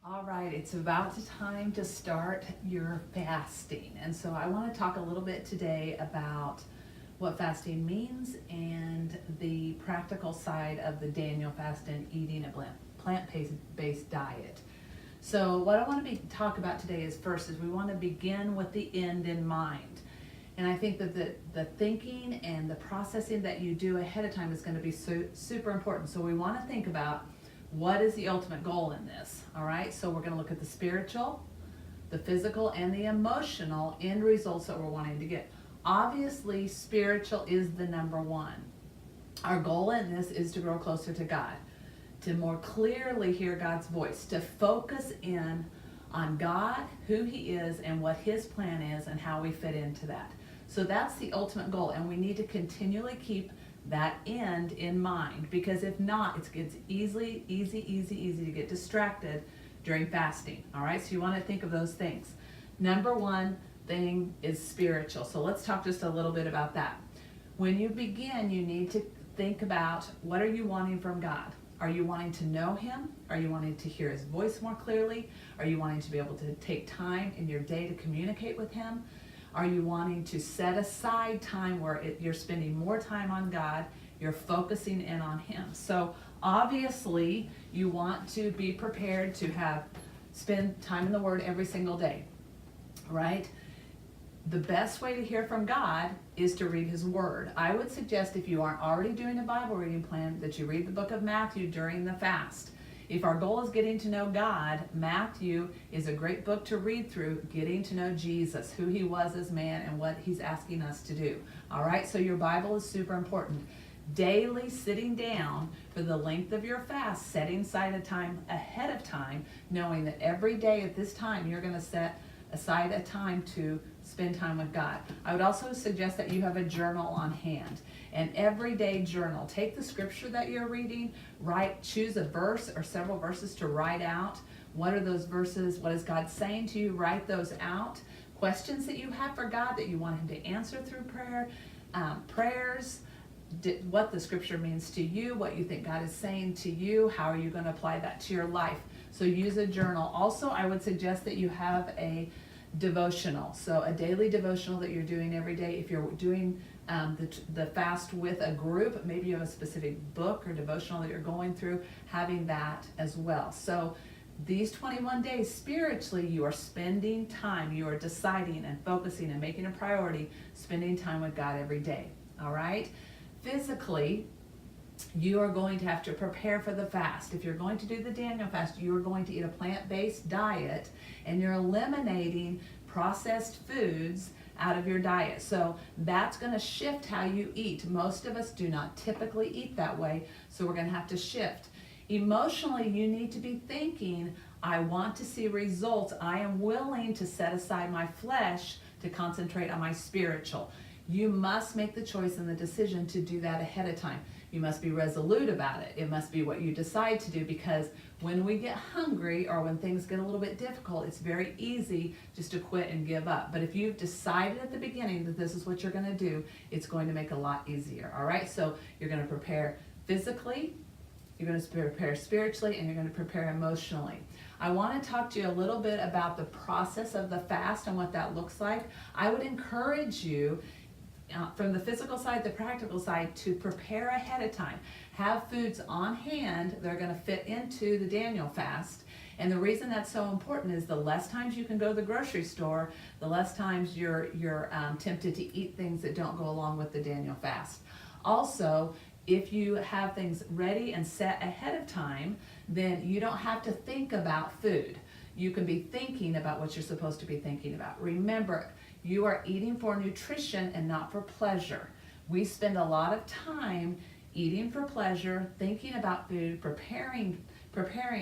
All right, it's about time to start your fasting. And so I want to talk a little bit today about what fasting means and the practical side of the Daniel fast and eating a plant-based diet. So what I want to talk about today is we want to begin with the end in mind. And I think that the thinking and the processing that you do ahead of time is going to be super important. So we want to think about what is the ultimate goal in this, all right? So we're going to look at the spiritual, the physical, and the emotional end results that we're wanting to get. Obviously, spiritual is the number one. Our goal in this is to grow closer to God, to more clearly hear God's voice, to focus in on God, who He is, and what His plan is, and how we fit into that. So that's the ultimate goal, and we need to continually keep that end in mind, because if not, it gets easy to get distracted during fasting. All right, so you want to think of those things. Number one thing is spiritual. So let's talk just a little bit about that. When you begin, you need to think about, what are you wanting from God? Are you wanting to know Him? Are you wanting to hear His voice more clearly? Are you wanting to be able to take time in your day to communicate with Him? Are you wanting to set aside time where you're spending more time on God, you're focusing in on Him? So obviously you want to be prepared to spend time in the Word every single day, right? The best way to hear from God is to read His Word. I would suggest, if you aren't already doing a Bible reading plan, that you read the book of Matthew during the fast. If our goal is getting to know God, Matthew is a great book to read through, getting to know Jesus, who He was as man and what He's asking us to do. All right, so your Bible is super important. Daily sitting down for the length of your fast, setting aside a time ahead of time, knowing that every day at this time you're going to set aside a time to spend time with God. I would also suggest that you have a journal on hand, an everyday journal. Take the scripture that you're reading, choose a verse or several verses to write out. What are those verses? What is God saying to you? Write those out. Questions that you have for God that you want Him to answer through prayer, prayers, what the scripture means to you, what you think God is saying to you, how are you going to apply that to your life? So use a journal. Also, I would suggest that you have a devotional, so a daily devotional that you're doing every day. If you're doing the fast with a group, maybe you have a specific book or devotional that you're going through, having that as well. So these 21 days, spiritually, you are spending time, you are deciding and focusing and making a priority, spending time with God every day, all right? Physically, you are going to have to prepare for the fast. If you're going to do the Daniel fast, you are going to eat a plant-based diet, and you're eliminating processed foods out of your diet. So that's going to shift how you eat. Most of us do not typically eat that way, so we're going to have to shift. Emotionally, you need to be thinking, I want to see results. I am willing to set aside my flesh to concentrate on my spiritual. You must make the choice and the decision to do that ahead of time. You must be resolute about it. It must be what you decide to do, because when we get hungry or when things get a little bit difficult, it's very easy just to quit and give up. But if you've decided at the beginning that this is what you're going to do, it's going to make a lot easier. All right, so you're going to prepare physically, you're going to prepare spiritually, and you're going to prepare emotionally. I want to talk to you a little bit about the process of the fast and what that looks like. I would encourage you, from the physical side, the practical side, to prepare ahead of time. Have foods on hand that are going to fit into the Daniel fast. And the reason that's so important is the less times you can go to the grocery store, the less times you're tempted to eat things that don't go along with the Daniel fast. Also, if you have things ready and set ahead of time, then you don't have to think about food. You can be thinking about what you're supposed to be thinking about. Remember, you are eating for nutrition and not for pleasure. We spend a lot of time eating for pleasure, thinking about food, preparing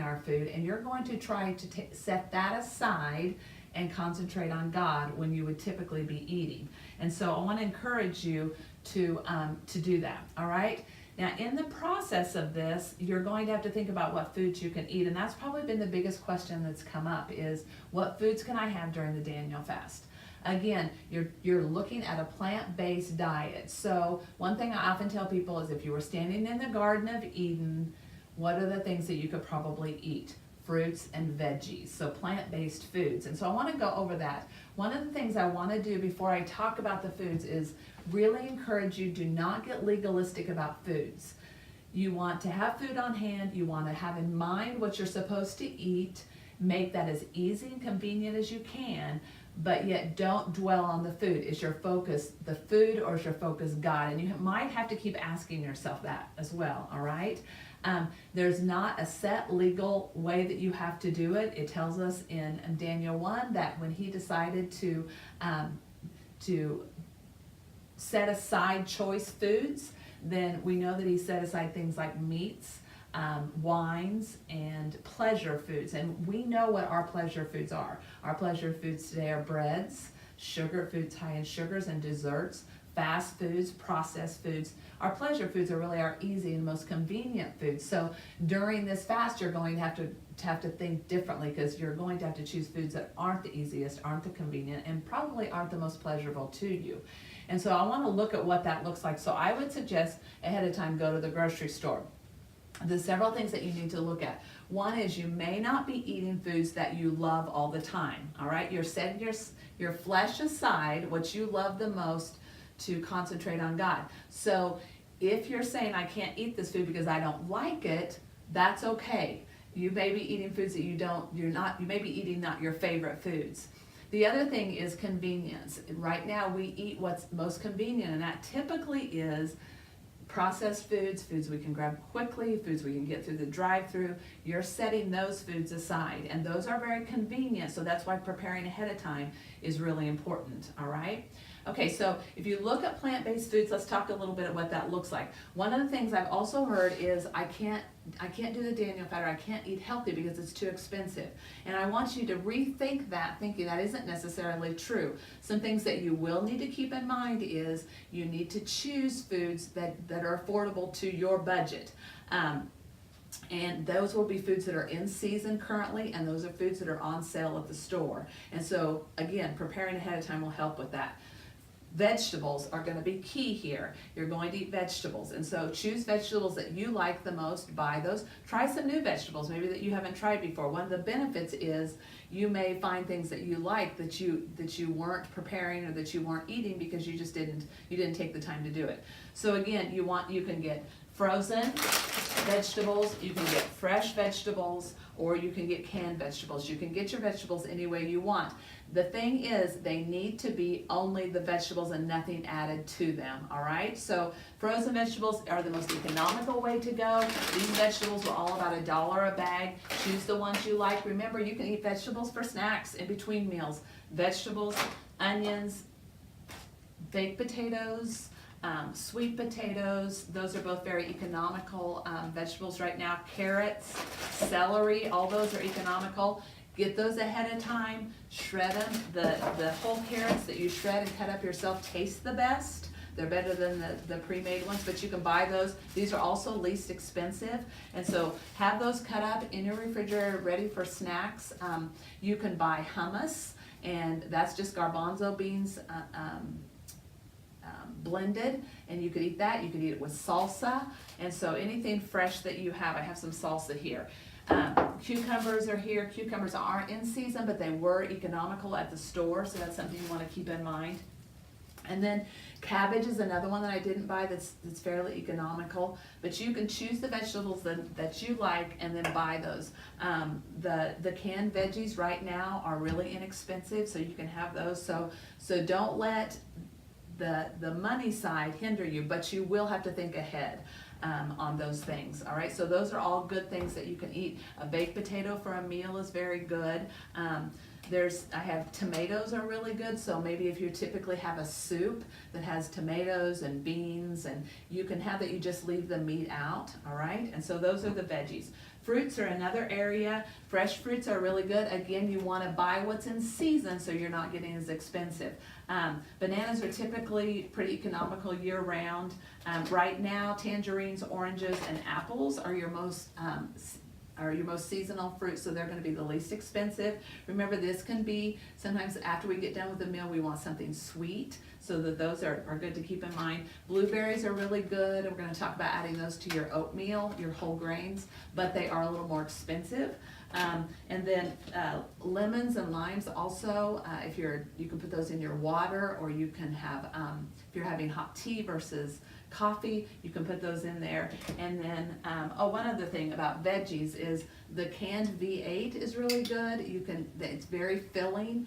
our food, and you're going to try to set that aside and concentrate on God when you would typically be eating. And so I want to encourage you to do that, all right? Now, in the process of this, you're going to have to think about what foods you can eat, and that's probably been the biggest question that's come up, is what foods can I have during the Daniel fast? Again, you're looking at a plant-based diet. So one thing I often tell people is, if you were standing in the Garden of Eden, what are the things that you could probably eat? fruits and veggies, so plant-based foods. And so I want to go over that. One of the things I want to do before I talk about the foods is really encourage you, do not get legalistic about foods. You want to have food on hand, you want to have in mind what you're supposed to eat, make that as easy and convenient as you can, but yet don't dwell on the food. Is your focus the food or is your focus God? And you might have to keep asking yourself that as well, all right? There's not a set legal way that you have to do it. It tells us in Daniel 1 that when he decided to set aside choice foods, then we know that he set aside things like meats, wines, and pleasure foods. And we know what our pleasure foods are. Our pleasure foods today are breads, sugar foods high in sugars, and desserts, fast foods, processed foods. Our pleasure foods are really our easy and most convenient foods. So during this fast, you're going to have to think differently, because you're going to have to choose foods that aren't the easiest, aren't the convenient, and probably aren't the most pleasurable to you. And so I want to look at what that looks like. So I would suggest ahead of time, go to the grocery store. There's several things that you need to look at. One is you may not be eating foods that you love all the time, all right? You're setting your flesh aside, what you love the most, to concentrate on God. So if you're saying, I can't eat this food because I don't like it, that's okay. You may be eating foods that you may be eating not your favorite foods. The other thing is convenience. Right now we eat what's most convenient, and that typically is processed foods, foods we can grab quickly, foods we can get through the drive-through. You're setting those foods aside, and those are very convenient, so that's why preparing ahead of time is really important, all right? Okay, so if you look at plant-based foods, let's talk a little bit about what that looks like. One of the things I've also heard is I can't do the Daniel fat, or I can't eat healthy because it's too expensive. And I want you to rethink that, thinking that isn't necessarily true. Some things that you will need to keep in mind is you need to choose foods that are affordable to your budget. And those will be foods that are in season currently, and those are foods that are on sale at the store. And so again, preparing ahead of time will help with that. Vegetables are going to be key here. You're going to eat vegetables, and so choose vegetables that you like the most, buy those. Try some new vegetables maybe that you haven't tried before. One of the benefits is you may find things that you like that you weren't preparing, or that you weren't eating because you didn't take the time to do it. So again, you can get frozen vegetables, you can get fresh vegetables, or you can get canned vegetables. You can get your vegetables any way you want. The thing is, they need to be only the vegetables and nothing added to them, all right? So frozen vegetables are the most economical way to go. These vegetables are all about $1 a bag. Choose the ones you like. Remember, you can eat vegetables for snacks in between meals. Vegetables, onions, baked potatoes, sweet potatoes, those are both very economical vegetables right now. Carrots, celery, all those are economical. Get those ahead of time, shred them. The whole carrots that you shred and cut up yourself taste the best. They're better than the pre-made ones, but you can buy those. These are also least expensive, and so have those cut up in your refrigerator ready for snacks. You can buy hummus, and that's just garbanzo beans blended, and you could eat that. You could eat it with salsa, and so anything fresh that you have. I have some salsa here. Cucumbers are here. Cucumbers aren't in season, but they were economical at the store, so that's something you want to keep in mind. And then cabbage is another one that I didn't buy that's fairly economical, but you can choose the vegetables that you like and then buy those. The canned veggies right now are really inexpensive, so you can have those. So don't let the money side hinder you, but you will have to think ahead on those things, all right? So those are all good things that you can eat. A baked potato for a meal is very good. I have tomatoes are really good, so maybe if you typically have a soup that has tomatoes and beans, and you can have that, you just leave the meat out, all right? And so those are the veggies. Fruits are another area. Fresh fruits are really good. Again, you want to buy what's in season so you're not getting as expensive. Bananas are typically pretty economical year-round. Right now, tangerines, oranges, and apples are your most are your most seasonal fruits, so they're going to be the least expensive. Remember, this can be sometimes after we get done with the meal, we want something sweet, so that those are good to keep in mind. Blueberries are really good. We're going to talk about adding those to your oatmeal, your whole grains, but they are a little more expensive. And then lemons and limes also, you can put those in your water, or you can have, if you're having hot tea versus coffee, you can put those in there. And then, one other thing about veggies is the canned V8 is really good. It's very filling.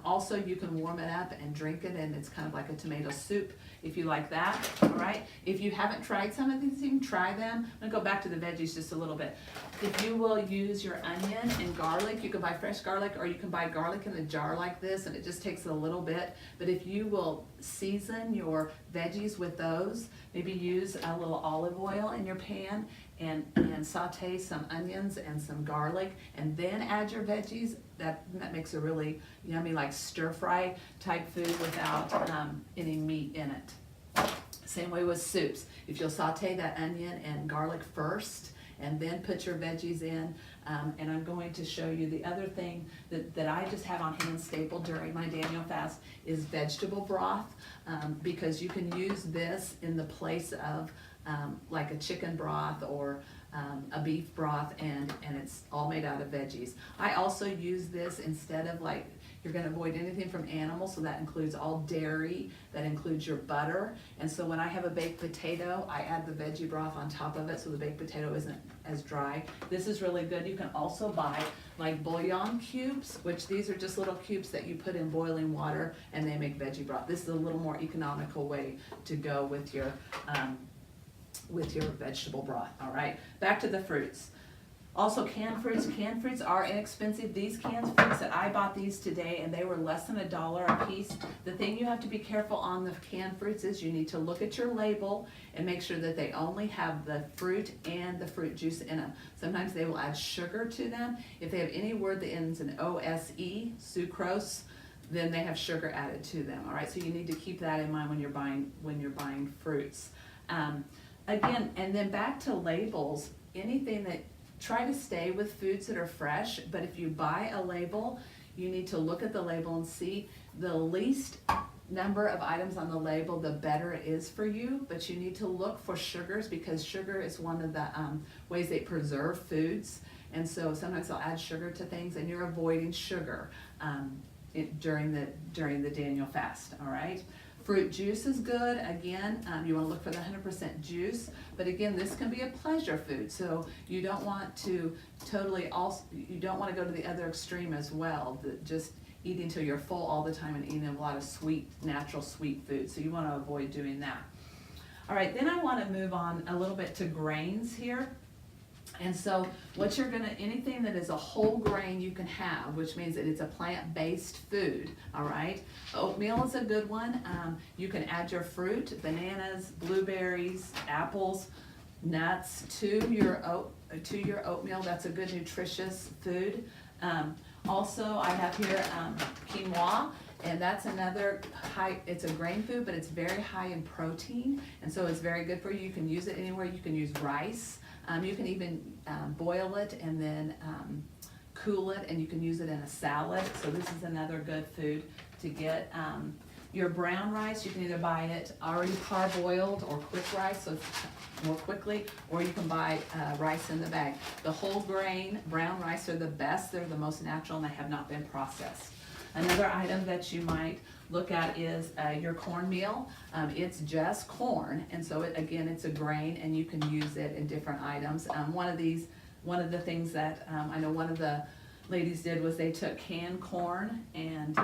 Also, you can warm it up and drink it, and it's kind of like a tomato soup if you like that, all right? If you haven't tried some of these, you can try them. I'm gonna go back to the veggies just a little bit. If you will use your onion and garlic, you can buy fresh garlic, or you can buy garlic in a jar like this, and it just takes a little bit. But if you will season your veggies with those, maybe use a little olive oil in your pan and saute some onions and some garlic, and then add your veggies, that makes a really yummy, like stir fry type food without any meat in it. Same way with soups. If you'll saute that onion and garlic first and then put your veggies in, and I'm going to show you the other thing that I just have on hand stapled during my Daniel fast is vegetable broth, because you can use this in the place of like a chicken broth or a beef broth, and it's all made out of veggies. I also use this instead of, like, you're going to avoid anything from animals, so that includes all dairy, that includes your butter. And so when I have a baked potato, I add the veggie broth on top of it so the baked potato isn't as dry. This is really good. You can also buy like bouillon cubes, which these are just little cubes that you put in boiling water and they make veggie broth. This is a little more economical way to go with your vegetable broth. All right, back to the fruits. Also, canned fruits. Canned fruits are inexpensive. These canned fruits that I bought these today, and they were less than $1 a piece. The thing you have to be careful on the canned fruits is you need to look at your label and make sure that they only have the fruit and the fruit juice in them. Sometimes they will add sugar to them. If they have any word that ends in OSE, sucrose, then they have sugar added to them. All right, so you need to keep that in mind when you're buying fruits. Again, and then back to labels. Anything that try to stay with foods that are fresh, but if you buy a label, you need to look at the label and see the least number of items on the label, the better it is for you. But you need to look for sugars, because sugar is one of the ways they preserve foods. And so sometimes they'll add sugar to things, and you're avoiding sugar during the Daniel fast, all right? Fruit juice is good. Again, you want to look for the 100% juice, but again, this can be a pleasure food, so you don't want to you don't want to go to the other extreme as well, just eating till you're full all the time and eating a lot of sweet, natural sweet food, so you want to avoid doing that. All right, then I want to move on a little bit to grains here. And so anything that is a whole grain you can have, which means that it's a plant-based food, all right? Oatmeal is a good one. You can add your fruit, bananas, blueberries, apples, nuts to your oatmeal. That's a good nutritious food. Also, I have here quinoa, and that's another it's a grain food, but it's very high in protein, and so it's very good for you. You can use it anywhere. You can use rice. You can even boil it and then cool it, and you can use it in a salad. So this is another good food to get. Your brown rice, you can either buy it already parboiled or quick rice, so it's more quickly, or you can buy rice in the bag. The whole grain brown rice are the best. They're the most natural, and they have not been processed. Another item that you might look at is your cornmeal. It's just corn, and so it's a grain, and you can use it in different items. One of the things that I know one of the ladies did was they took canned corn, and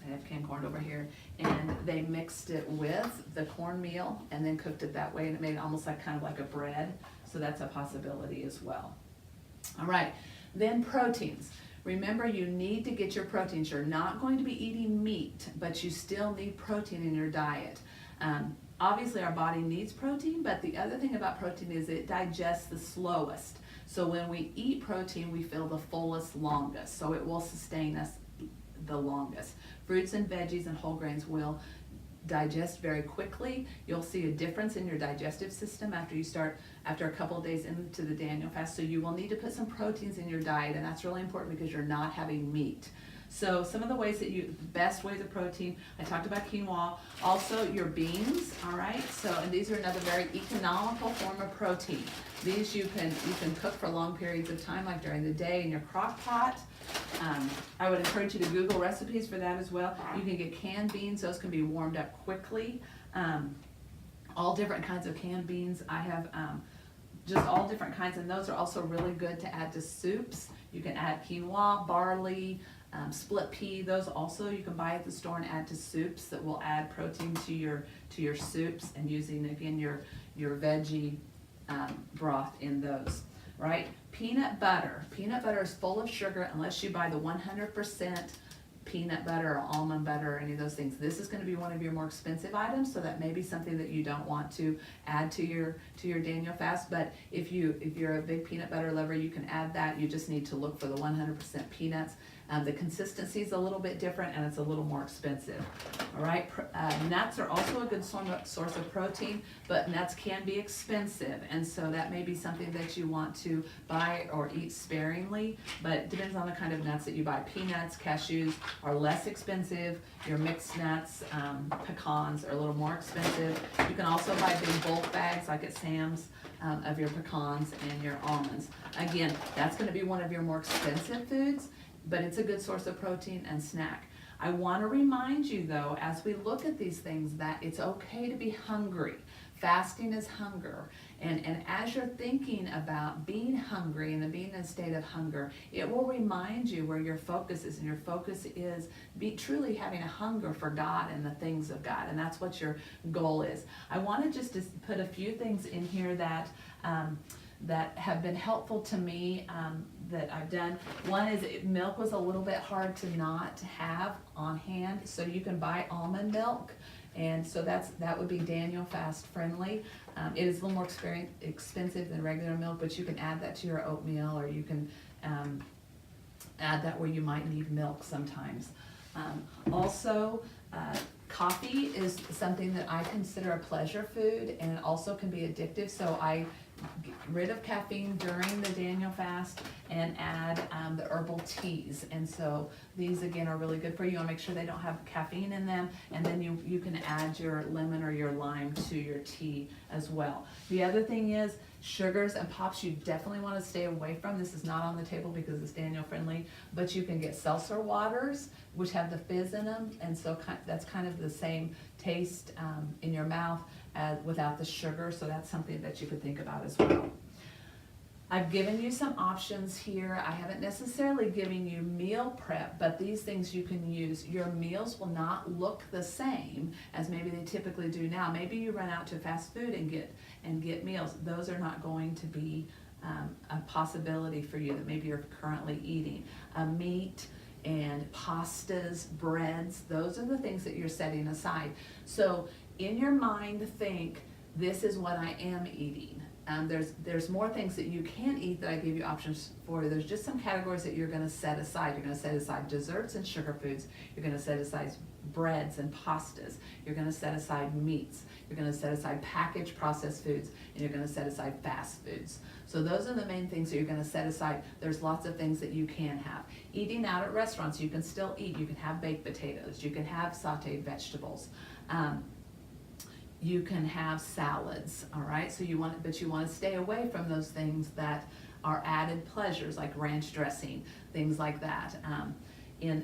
I have canned corn over here, and they mixed it with the cornmeal and then cooked it that way, and it made it almost kind of like a bread. So that's a possibility as well. All right, then proteins. Remember, you need to get your proteins. You're not going to be eating meat, but you still need protein in your diet. Obviously, our body needs protein, but the other thing about protein is it digests the slowest. So when we eat protein, we feel the fullest longest, so it will sustain us the longest. Fruits and veggies and whole grains will digest very quickly. You'll see a difference in your digestive system after a couple of days into the Daniel fast. So you will need to put some proteins in your diet, and that's really important because you're not having meat. So some of the ways best ways of protein, I talked about quinoa, also your beans, all right? So, and these are another very economical form of protein. These you can cook for long periods of time, like during the day in your crock pot. I would encourage you to Google recipes for that as well. You can get canned beans, those can be warmed up quickly. All different kinds of canned beans. I have just all different kinds, and those are also really good to add to soups. You can add quinoa, barley, split pea. Those also you can buy at the store and add to soups that will add protein to your soups, and using again your veggie broth in those, right? Peanut butter is full of sugar unless you buy the 100% peanut butter or almond butter or any of those things. This is going to be one of your more expensive items, so that may be something that you don't want to add to your Daniel fast. But if you're a big peanut butter lover, you can add that. You just need to look for the 100% peanuts. The consistency is a little bit different, and it's a little more expensive. All right, nuts are also a good source of protein, but nuts can be expensive, and so that may be something that you want to buy or eat sparingly, but it depends on the kind of nuts that you buy. Peanuts, cashews are less expensive. Your mixed nuts, pecans are a little more expensive. You can also buy big bulk bags like at Sam's of your pecans and your almonds. Again, that's going to be one of your more expensive foods, but it's a good source of protein and snack. I want to remind you though, as we look at these things, that it's okay to be hungry. Fasting is hunger. And as you're thinking about being hungry and being in a state of hunger, it will remind you where your focus is. And your focus is truly having a hunger for God and the things of God. And that's what your goal is. I want to just put a few things in here that have been helpful to me that I've done. One is milk was a little bit hard to not have on hand, so you can buy almond milk, and so that would be Daniel fast friendly. It is a little more expensive than regular milk, but you can add that to your oatmeal, or you can add that where you might need milk sometimes. Also, coffee is something that I consider a pleasure food, and it also can be addictive, so I get rid of caffeine during the Daniel fast and add the herbal teas. And so these again are really good for you. You want to make sure they don't have caffeine in them, and then you can add your lemon or your lime to your tea as well. The other thing is sugars and pops you definitely want to stay away from. This is not on the table because it's Daniel friendly, but you can get seltzer waters which have the fizz in them, and so that's kind of the same taste in your mouth without the sugar, so that's something that you could think about as well. I've given you some options here. I haven't necessarily given you meal prep, but these things you can use. Your meals will not look the same as maybe they typically do now. Maybe you run out to fast food and get meals. Those are not going to be a possibility for you that maybe you're currently eating. Meat and pastas, breads, those are the things that you're setting aside. So in your mind, think, this is what I am eating. There's more things that you can eat that I gave you options for. There's just some categories that you're going to set aside. You're going to set aside desserts and sugar foods. You're going to set aside breads and pastas. You're going to set aside meats. You're going to set aside packaged processed foods, and you're going to set aside fast foods. So those are the main things that you're going to set aside. There's lots of things that you can have. Eating out at restaurants, you can still eat. You can have baked potatoes. You can have sauteed vegetables. You can have salads, all right? So but you want to stay away from those things that are added pleasures, like ranch dressing, things like that,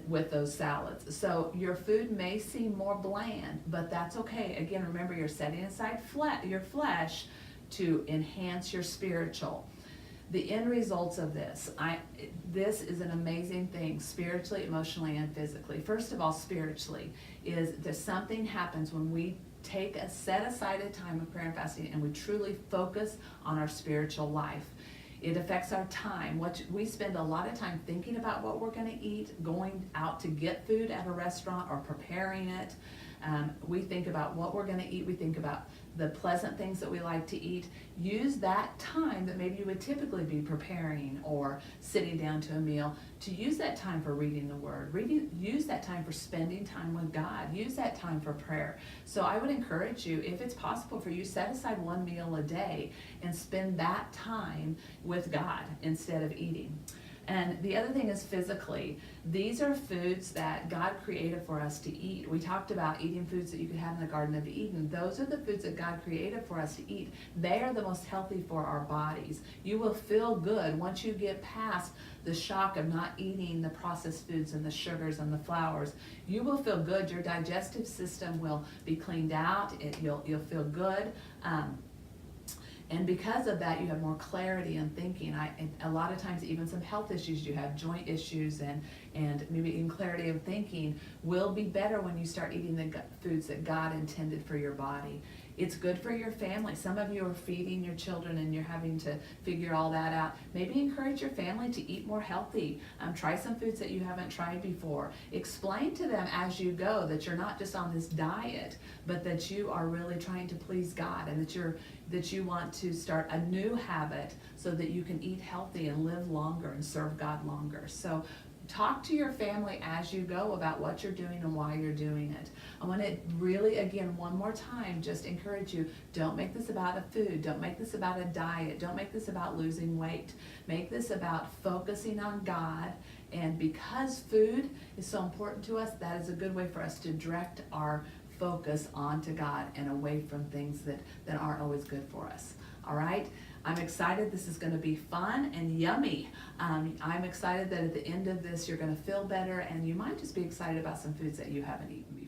with those salads. So your food may seem more bland, but that's okay. Again, remember, you're setting aside your flesh to enhance your spiritual. The end results of this is an amazing thing, spiritually, emotionally, and physically. First of all, spiritually, is that something happens when we set aside a time of prayer and fasting, and we truly focus on our spiritual life. It affects our time. We spend a lot of time thinking about what we're going to eat, going out to get food at a restaurant or preparing it. We think about what we're going to eat. We think about the pleasant things that we like to eat. Use that time that maybe you would typically be preparing or sitting down to a meal to use that time for reading the Word. Use that time for spending time with God. Use that time for prayer. So I would encourage you, if it's possible for you, set aside one meal a day and spend that time with God instead of eating. And the other thing is physically. These are foods that God created for us to eat. We talked about eating foods that you could have in the Garden of Eden. Those are the foods that God created for us to eat. They are the most healthy for our bodies. You will feel good once you get past the shock of not eating the processed foods and the sugars and the flours. You will feel good. Your digestive system will be cleaned out. You'll feel good. And because of that, you have more clarity in thinking. And a lot of times, even some health issues you have, joint issues and maybe in clarity of thinking, will be better when you start eating the foods that God intended for your body. It's good for your family. Some of you are feeding your children and you're having to figure all that out. Maybe encourage your family to eat more healthy. Try some foods that you haven't tried before. Explain to them as you go that you're not just on this diet, but that you are really trying to please God, and that you want to start a new habit so that you can eat healthy and live longer and serve God longer. So talk to your family as you go about what you're doing and why you're doing it. I want to really, again, one more time, just encourage you, don't make this about a food. Don't make this about a diet. Don't make this about losing weight. Make this about focusing on God. And because food is so important to us, that is a good way for us to direct our focus onto God and away from things that aren't always good for us. All right? I'm excited. This is going to be fun and yummy. I'm excited that at the end of this, you're going to feel better, and you might just be excited about some foods that you haven't eaten before.